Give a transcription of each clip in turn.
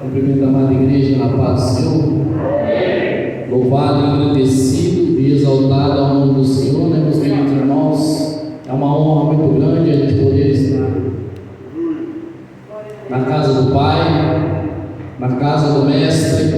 Cumprimento a amada igreja na paz do Senhor. Amém. Louvado, engrandecido e exaltado ao nome do Senhor, né, meus queridos irmãos? É uma honra muito grande a gente poder estar na casa do Pai, na casa do Mestre.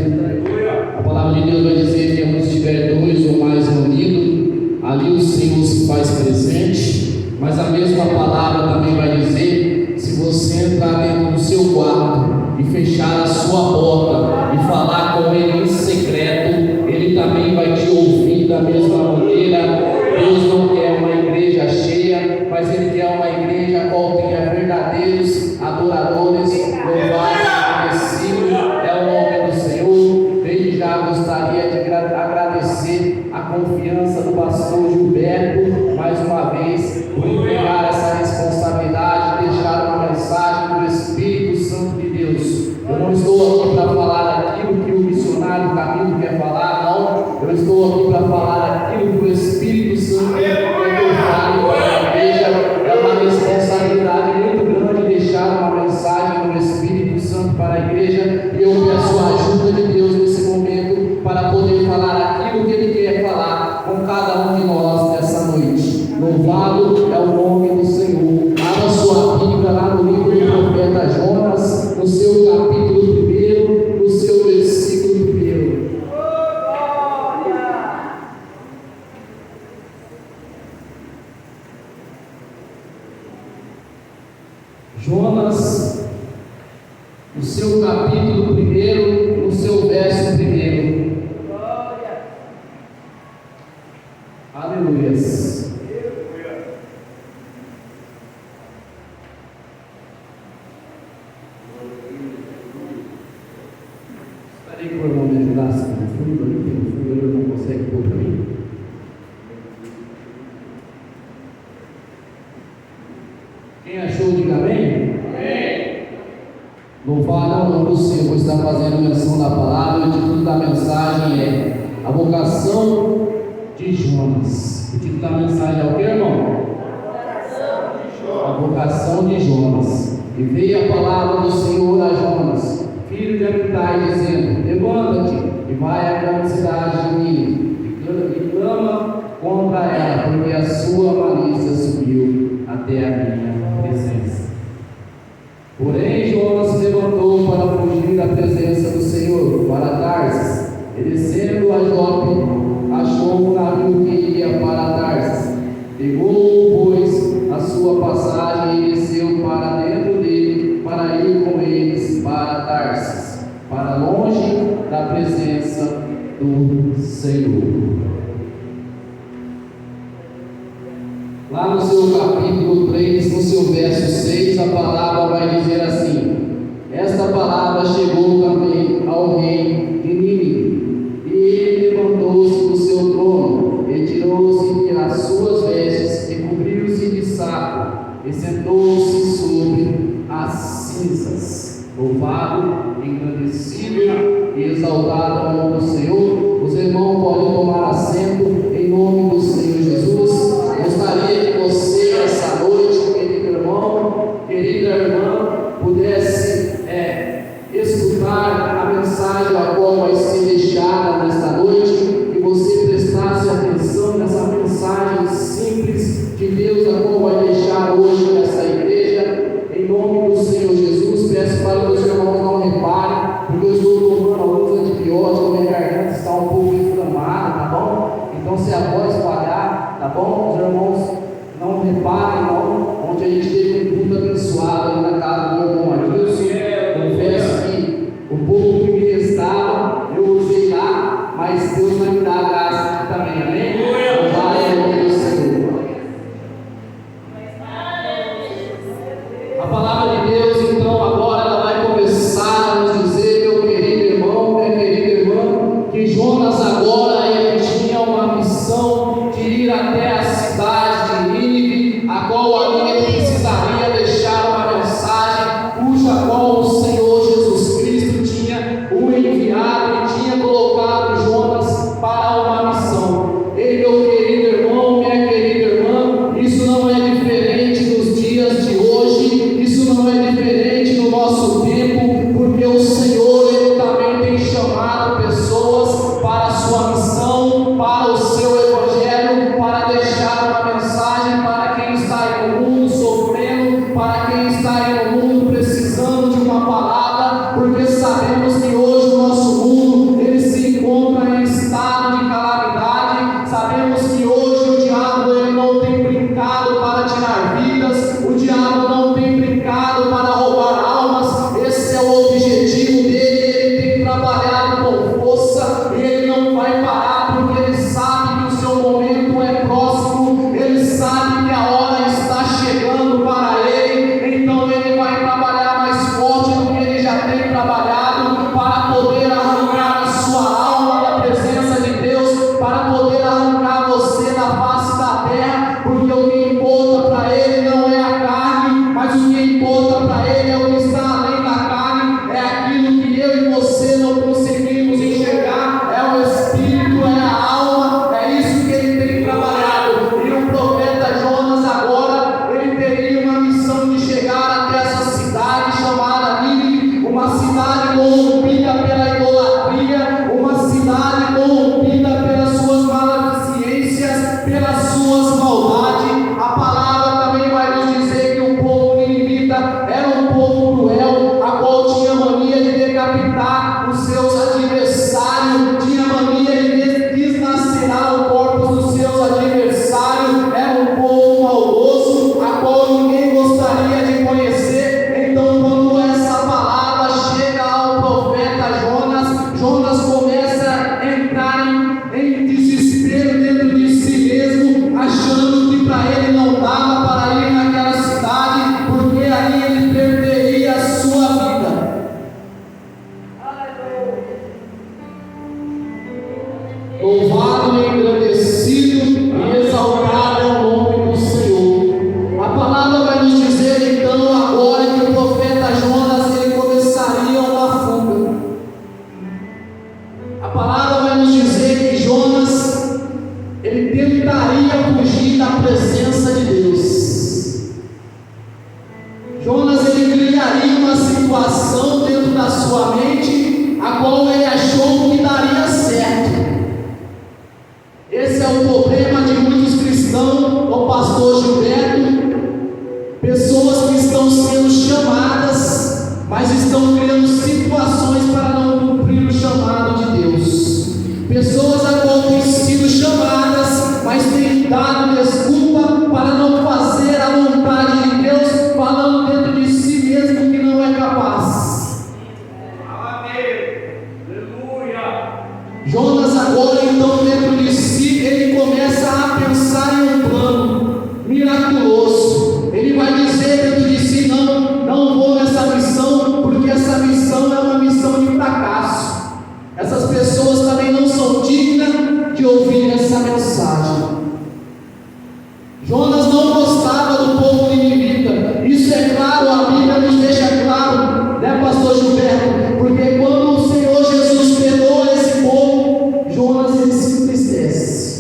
A palavra de Deus vai dizer que onde estiver dois ou mais reunidos, ali o Senhor se faz presente. Mas a mesma palavra também vai dizer: se você entrar dentro do seu quarto e fechar a sua porta e falar com Ele em secreto, Ele também vai te ouvir da mesma maneira. Deus não quer uma igreja cheia, mas Ele quer uma igreja a qual tenha verdadeiros adoradores. Louvado e agradecido é o nome do Senhor. Desde já gostaria de agradecer a confiança do pastor Gilberto, mais uma vez, por entregar essa responsabilidade, deixar uma mensagem do Espírito Santo de Deus. Eu não estou aqui para falar aquilo que o missionário Camilo quer falar, não. Eu estou aqui para falar aquilo que o Espírito Santo quer que eu fale para a igreja. É uma responsabilidade muito grande deixar uma mensagem do Espírito Santo para a igreja, e eu peço a ajuda de Deus nesse momento para poder falar aquilo que Ele quer falar com cada um de nós nessa noite. Louvado é o nome do Senhor. Abra sua Bíblia lá no livro do profeta Jonas, no seu capítulo 1, no seu versículo 1. Jonas, no seu capítulo 1, no seu verso 1. Aleluias. Gostaria que o irmão me ajudasse no fundo, ali pelo fundo, ele não consegue pôr para mim. Quem achou, diga amém. Amém. Louvado é o nome do Senhor por estar fazendo menção da palavra. O título da mensagem é A Vocação de Jonas. O título da mensagem é o que, irmão? A vocação de Jonas. E veio a palavra do Senhor a Jonas, filho de Amitai, dizendo: levanta-te e vai à grande cidade de Nínive e clama contra ela, porque a sua malícia subiu até a minha presença. Porém Jonas se levantou para fugir da presença do Senhor para Tarsis, e descendo a Jope, achou um navio que ia para Tarsis. Pegou, pois, a sua passagem e desceu para dentro dele, para ir com eles para Tarsis, para longe da presença do Senhor. Lá no seu capítulo 3, no seu verso 6, a palavra vai dizer assim: esta palavra chegou também ao rei de Nínive, e ele levantou-se do seu trono, e tirou-se as suas vestes, e cobriu-se de saco, e sentou-se sobre as cinzas. Louvado, engrandecido e exaltado ao nome do Senhor. Os irmãos podem tomar assento em nome do Senhor Jesus. Gostaria que você, essa noite, querido irmão, querida irmã, pudesse escutar a mensagem a qual vai ser deixada nesta noite, que você prestasse atenção nessa mensagem simples de Deus, a qual vai deixar hoje nessa igreja, em nome do Senhor Jesus. Peço para que os irmãos não reparem, porque eu estou tomando alguns antibióticos, minha garganta está um pouco inflamada, tá bom? Então, se a voz falhar, tá bom? Os irmãos não reparem, não. Ontem a gente teve um culto abençoado ali na casa do meu irmão Adilson. Confesso que o pouco que me restava, eu usei lá, mas Deus vai me dar a graça aqui também, amém? Louvado é o nome do Senhor. A palavra de Deus, então, agora ela vai começar a nos dizer, meu querido irmão, minha querida irmã, que Jonas agora ele tinha uma missão de ir até a cidade de Nínive, a qual ali ele precisaria deixar uma mensagem, cuja qual o Senhor Jesus Cristo tinha o enviado e tinha colocado Jonas para uma missão. Ei, meu querido irmão, minha querida irmã, isso não é diferente dos dias de hoje, isso não é diferente Jonas, ele criaria uma situação dentro da sua mente, a qual ele achou que daria certo. Esse é o problema de muitos cristãos, o pastor Gilberto, pessoas que estão sendo chamadas, mas estão criando situações para não cumprir o chamado de Deus. Pessoas a qual têm sido chamadas, mas têm dado desculpa para não fazer a vontade de Deus, falando dentro de si mesmo que não é capaz. Aleluia! Jonas agora então dentro de si, ele começa a pensar em um plano miraculoso. Ele vai dizer dentro de si: não vou nessa missão, porque essa missão é uma missão de fracasso. Essas pessoas também não são dignas de ouvir essa mensagem. Jonas não gostava do povo ninivita. Isso é claro, a Bíblia nos deixa claro, né, pastor Gilberto? Porque quando o Senhor Jesus perdoa esse povo, Jonas ele se entristece.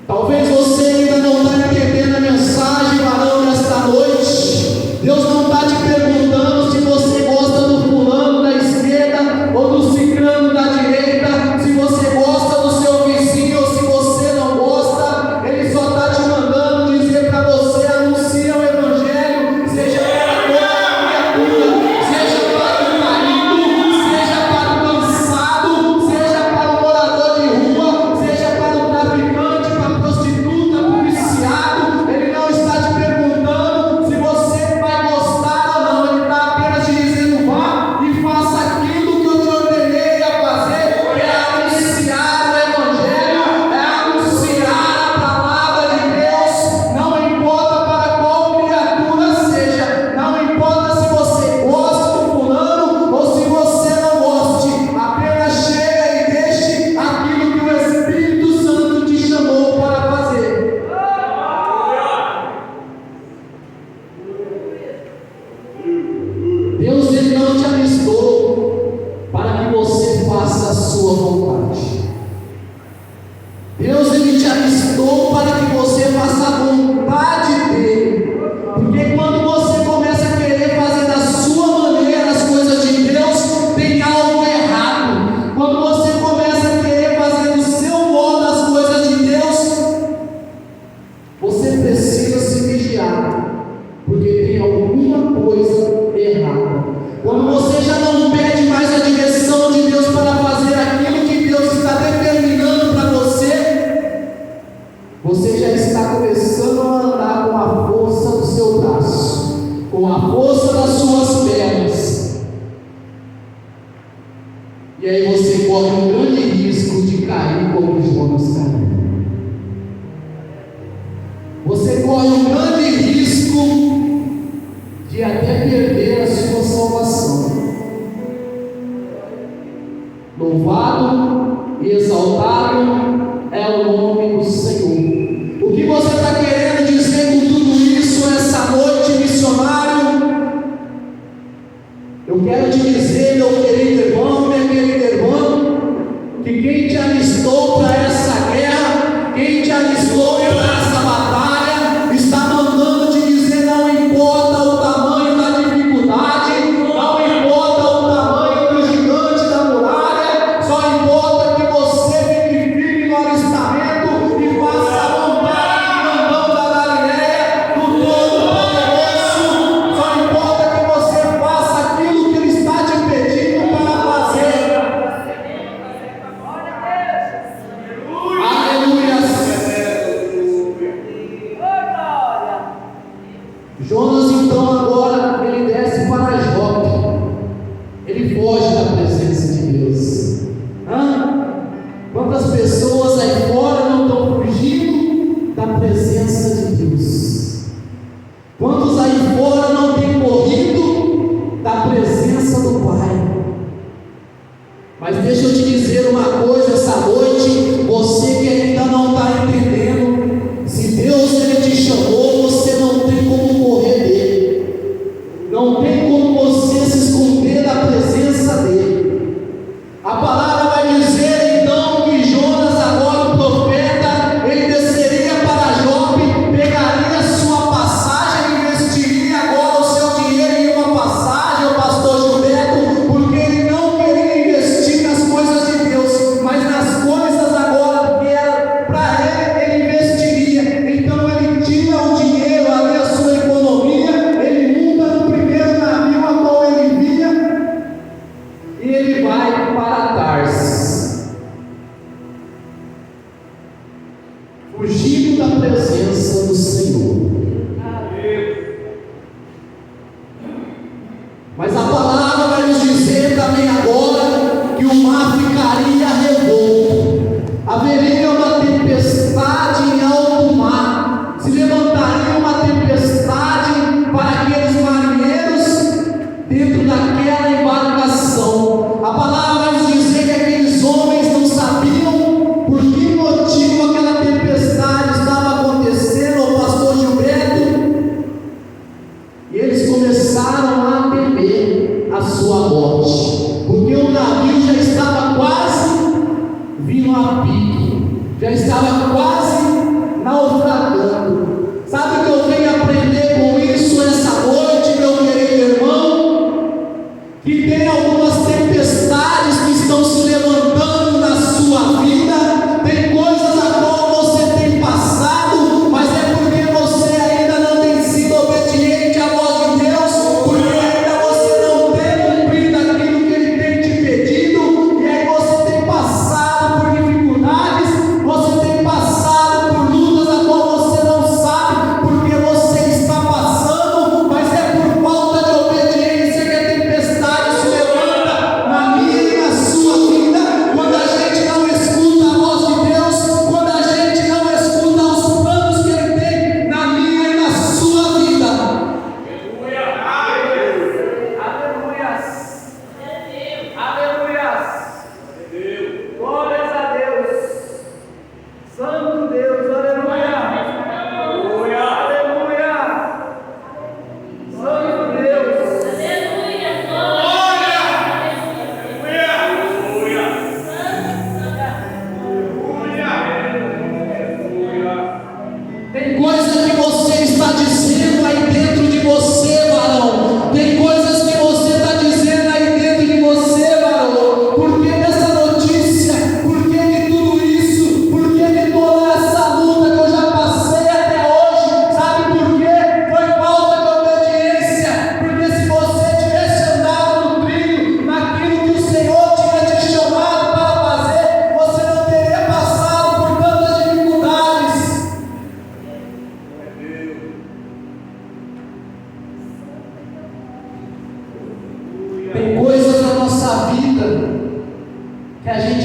Talvez você ainda não está entendendo a mensagem, varão, nesta noite. Deus não está te perguntando se você gosta do fulano da esquerda ou do ciclano da direita, se você gosta do seu vizinho ou se você não gosta. Ele só está te mandando dizer para você: anuncia o Evangelho, seja para toda criatura, seja para o marido, seja para o cansado, seja para o morador de rua, seja para o traficante, para a prostituta, para o viciado. Ele não está te perguntando se você vai gostar ou não. Ele está apenas te dizendo: vá e faça aquilo que eu te ordenei a fazer, que é anunciar o Evangelho, é anunciar a palavra de Deus. Não importa para qual criatura seja, não importa se você gosta do fulano ou se você não goste, apenas chega e deixe aquilo que o Espírito Santo te chamou para fazer. Deus ele não te alistou para que você faça a sua vontade. Deus ele te alistou para que você faça a vontade dele. Porque quando você começa a querer fazer da sua maneira as coisas de Deus, tem algo errado. Quando você começa a querer fazer do seu modo as coisas de Deus, você precisa se vigiar, porque tem alguma coisa errada. Quando você já não pede mais a direção de Deus para fazer aquilo que Deus está determinando para você, você já está começando a andar com a força do seu braço, com a força das suas pernas. E aí você corre um grande risco de cair como Jonas caiu. Você corre um grande risco de até perder a sua salvação. Louvado e exaltado é o nome do Senhor. O que você está querendo dizer com tudo isso essa noite, missionário? Eu quero te dizer, meu querido irmão, minha querida irmã, que quem te alistou para essa guerra, quem te alistou para essa batalha, está mandando te dizer: não importa o tamanho da dificuldade, não importa o tamanho do gigante da muralha, só importa que você fique firme no alistamento e faça a vontade do grandão da Galileia, do Todo-Poderoso. Só importa que você faça aquilo que Ele está te pedindo para fazer. Aleluia. Jonas então agora ele desce para Jope. Ele foge da presença de Deus. Quantas pessoas aí fora não estão fugindo da presença de Deus? Quantos aí fora não têm corrido da presença do Pai? Mas deixa eu te dizer uma coisa essa noite, você que ainda não está entendendo, se Deus ele te chamou, você não tem como correr dele, não tem como você se esconder da presença dele. A palavra vai dizer então que Jonas, agora o profeta, ele desceria para Jope, pegaria sua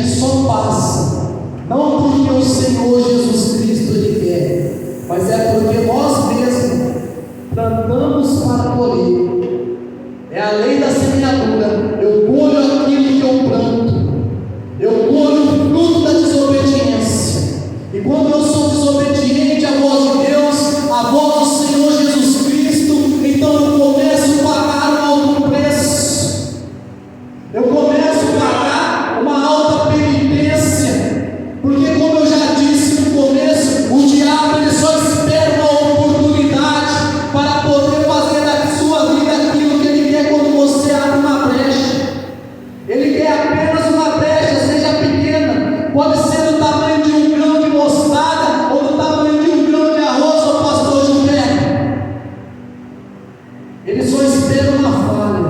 que só passa, não porque o Senhor Jesus Cristo Ele quer, mas é porque nós mesmos plantamos para colher. É a lei da semeadura. Eu colho aquilo que eu planto, eu colho o fruto da desobediência. E quando eu sou desobediente à voz de Deus, à voz do Senhor Jesus Cristo, então eu começo a pagar um alto preço, eu começo a pagar uma alta penitência, porque, como eu já disse no começo, o diabo ele só espera uma oportunidade para poder fazer da sua vida aquilo que ele quer quando você abre uma brecha. Ele quer apenas uma brecha, seja pequena, pode ser do tamanho de um grão de mostarda ou do tamanho de um grão de arroz, ô pastor Gilberto. Ele só espera uma falha.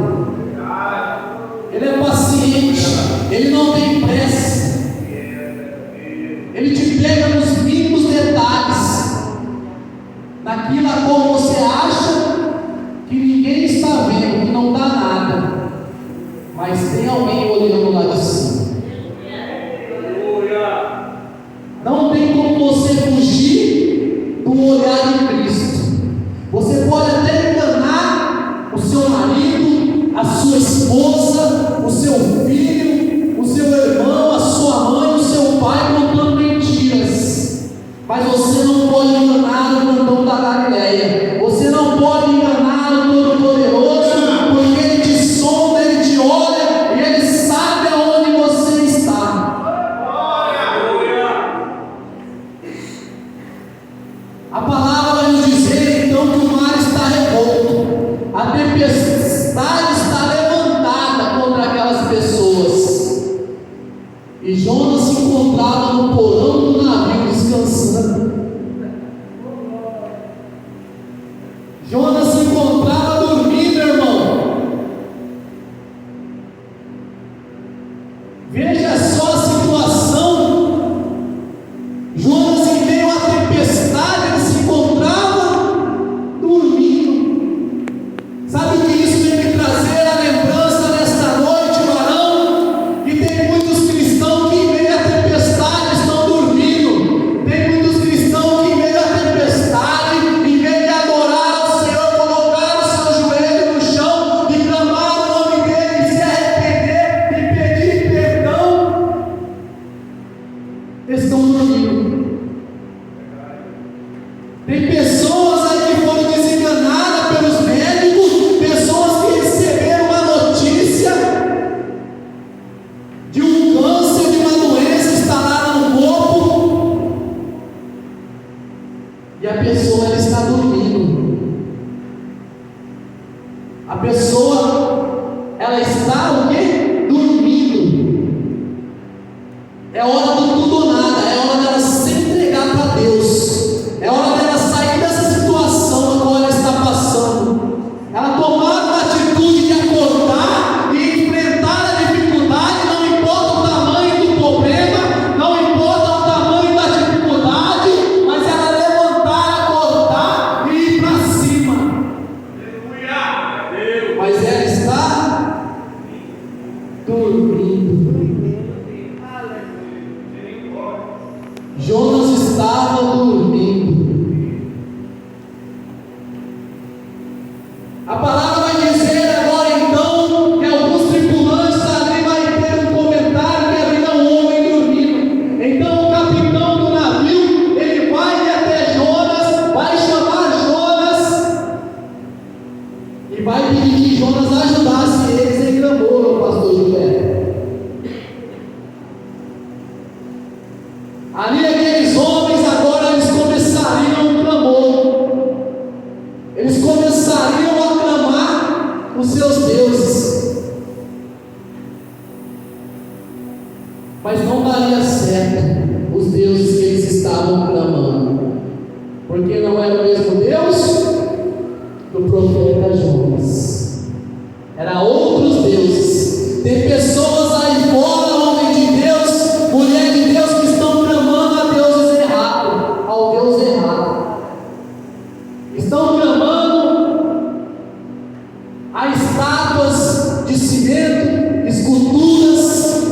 Ele é paciente, ele não tem pressa. Ele te pega nos mínimos detalhes, naquilo a qual você acha que ninguém está vendo, que não dá nada, mas tem alguém olhando lá de cima. Não tem como você fugir do olhar de Cristo. Você pode até enganar o seu marido, a sua esposa, o seu filho, o seu irmão, a sua mãe, o seu pai, contando mentiras, mas você não pode enganar o grandão da Galileia. Você não pode enganar o Todo-Poderoso, porque Ele te sonda, Ele te olha e Ele sabe aonde você está. A palavra vai nos dizer então que o mar está revolto, a tempestade está levantada contra aquelas pessoas, e Jonas se encontrava no porão do navio descansando. Jonas se encontrava dormindo, irmão. Veja só a situação. Jonas, em meio à tempestade, ele se encontrava dormindo. Sabe o que isso tem que trazer a lembrança nesta noite, varão? Que tem muitos cristãos que em meio à tempestade estão dormindo. Tem muitos cristãos que em meio à tempestade, em vez de adorar ao Senhor, colocar o seu joelho no chão e clamar o nome dele, se arrepender e pedir perdão, estão dormindo. Tem pessoas aí que foram desenganadas pelos médicos, pessoas que receberam uma notícia de um câncer, de uma doença instalada no corpo, e a pessoa ela está dormindo. A pessoa ela está o quê? Dormindo. É hora do tudo ou nada, é hora dela se entregar para Deus, é hora dela sair dessa situação a qual ela está passando, ela tomar uma atitude de acordar e enfrentar a dificuldade, não importa o tamanho do problema, não importa o tamanho da dificuldade, mas ela levantar, acordar e ir para cima. Mas ela está dormindo. Jonas estava dormindo. A palavra vai dizer agora então que alguns tripulantes ali vai ter um comentário que havia um homem dormindo. Então o capitão do navio ele vai até Jonas, vai chamar Jonas e vai pedir que Jonas ajudasse eles em clamor, pastor Gilberto. Ali aqueles homens agora eles começariam um clamor, eles começariam a clamar os seus deuses, mas não daria certo os deuses que eles estavam clamando, porque não era o mesmo Deus do profeta Jonas, era outros deuses. Tem pessoas aí fora, homem de Deus, mulher de Deus, que estão clamando a deuses errados, ao Deus errado, estão clamando a estátuas de cimento, esculturas,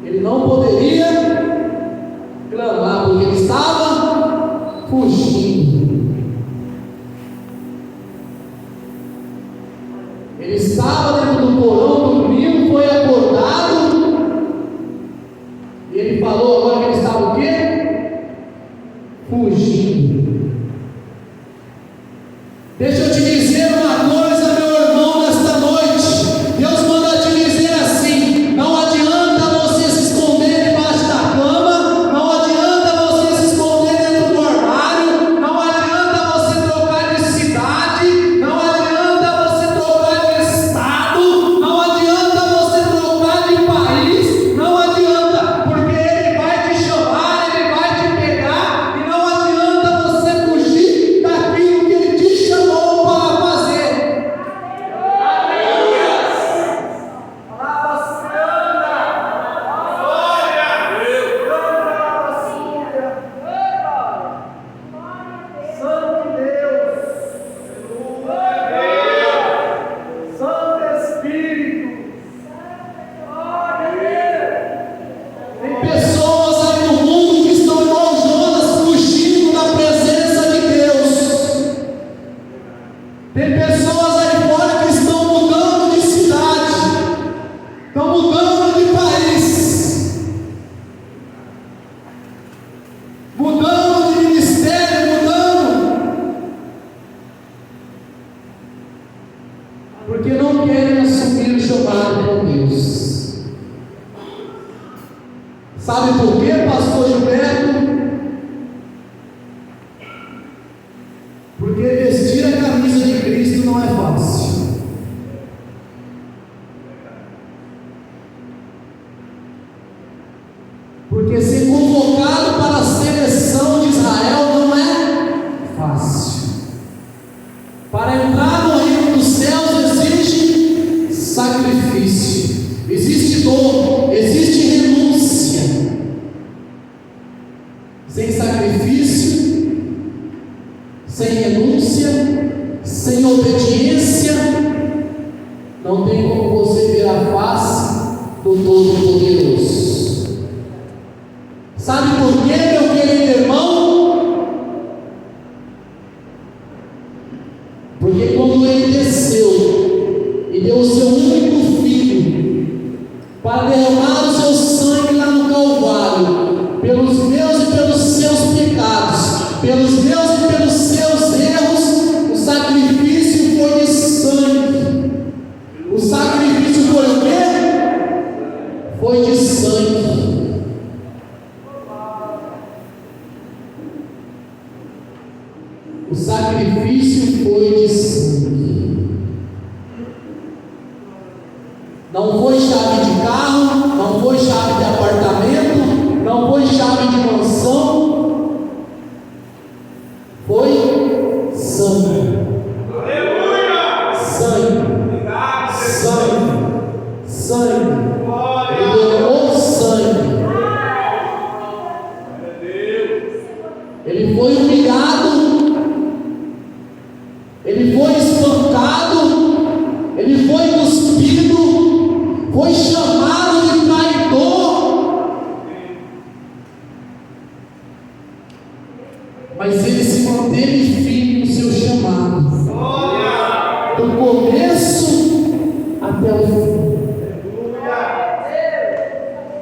Ele não poderia clamar, porque ele estava fugindo. Ele estava dentro do porão, dormindo, foi acordado, e ele falou agora que ele estava o quê? Fugindo. Deixa eu te dizer uma coisa, meu irmão, nesta noite. Deus manda te dizer assim: não adianta você se esconder debaixo da cama, não adianta você se esconder dentro do armário, não adianta você trocar de cidade, não adianta você trocar de estado, não adianta você trocar de país, não adianta, porque Ele vai te chamar, Ele vai te pegar, e não adianta você fugir daquilo que Ele te chamou para fazer. Tem pessoas aí no mundo que estão igual Jonas, fugindo da presença de Deus. Tem pessoas aí fora que estão mudando de cidade, estão mudando de país, mudando de ministério, porque não querem assumir o chamado com Deus. Sabe por quê, pastor Gilberto? Porque vestir a camisa de Cristo não é fácil. Porque ser convocado para a seleção de Israel não é fácil. Para entrar no reino dos céus existe sacrifício, existe dor, existe renúncia. Sem sacrifício, sem renúncia, sem obediência, não tem como você ver a face do Todo-Poderoso. Sabe por quê, meu querido irmão? Porque quando Ele desceu e deu o seu único filho para derramar o seu sangue lá no Calvário, pelos meus e pelos seus pecados, pelos meus e pelos seus erros, o sacrifício foi de sangue. O sacrifício foi o quê? Foi de sangue. O sacrifício foi de sangue. Não foi chave de carro, não foi chave de apartamento, não foi chave de mansão, foi sangue. Sangue, sangue, sangue. Ele derramou sangue. Ele foi humilhado, ele foi espancado, ele foi cuspido, foi chamado de traidor, mas ele se manteve firme no seu chamado, do começo até o fim.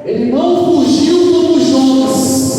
Ele não fugiu como Jonas,